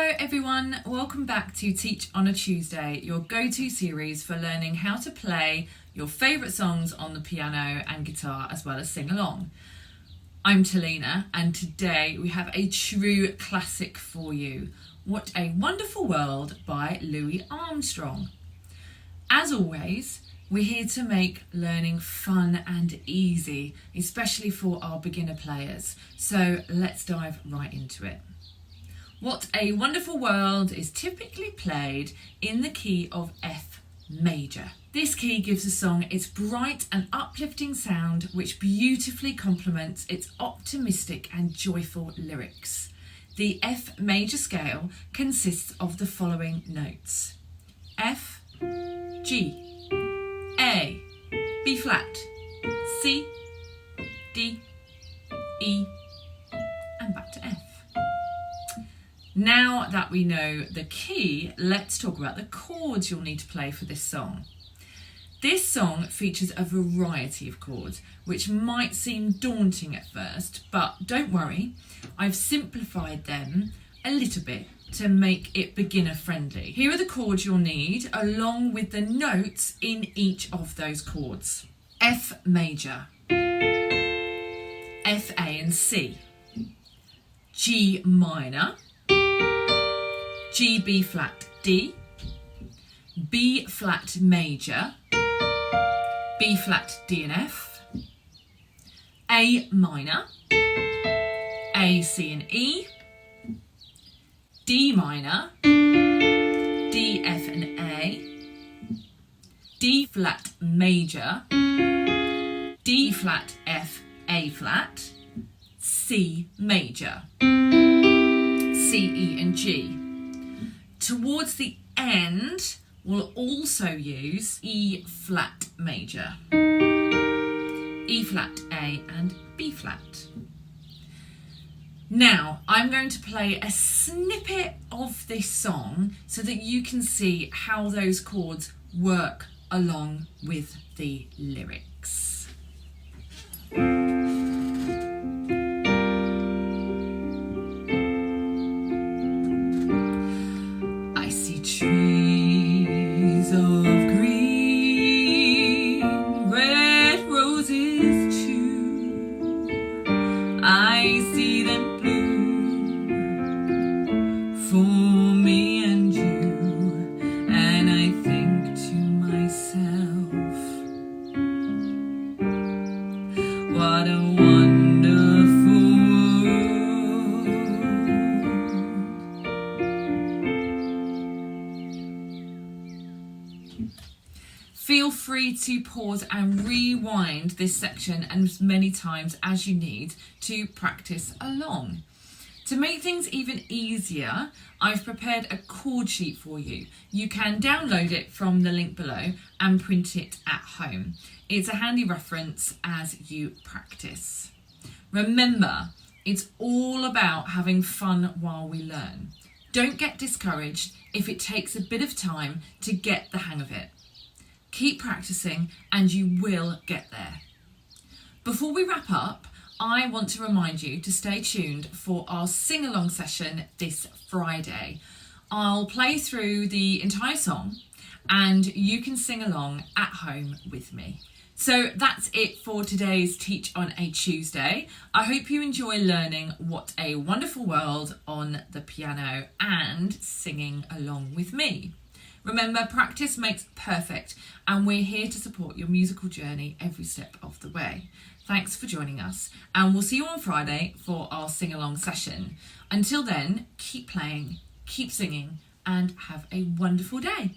Hello everyone, welcome back to Teach on a Tuesday, your go-to series for learning how to play your favourite songs on the piano and guitar as well as sing along. I'm Talina and today we have a true classic for you, What a Wonderful World by Louis Armstrong. As always, we're here to make learning fun and easy, especially for our beginner players, so let's dive right into it. What a Wonderful World is typically played in the key of F major. This key gives the song its bright and uplifting sound, which beautifully complements its optimistic and joyful lyrics. The F major scale consists of the following notes: F, G, A, B flat, C, D, E, and back to F. Now that we know the key, let's talk about the chords you'll need to play for this song. This song features a variety of chords, which might seem daunting at first, but don't worry, I've simplified them a little bit to make it beginner friendly. Here are the chords you'll need, along with the notes in each of those chords. F major, F, A and C, G minor, G, B flat, D, B flat major, B flat, D and F, A minor, A, C and E, D minor, D, F and A, D flat major, D flat, F, A flat, C major, C, E and G. Towards the end, we'll also use E flat major, E flat, A and B flat. Now, I'm going to play a snippet of this song so that you can see how those chords work along with the lyrics. Trees of green, red roses too, I see them bloom for me and you, and I think to myself, what a wonderful world. Feel free to pause and rewind this section as many times as you need to practice along. To make things even easier, I've prepared a chord sheet for you. You can download it from the link below and print it at home. It's a handy reference as you practice. Remember, it's all about having fun while we learn. Don't get discouraged if it takes a bit of time to get the hang of it. Keep practicing and you will get there. Before we wrap up, I want to remind you to stay tuned for our sing-along session this Friday. I'll play through the entire song and you can sing along at home with me. So that's it for today's Teach on a Tuesday. I hope you enjoy learning What a Wonderful World on the piano and singing along with me. Remember, practice makes perfect, and we're here to support your musical journey every step of the way. Thanks for joining us, and we'll see you on Friday for our sing-along session. Until then, keep playing, keep singing, and have a wonderful day.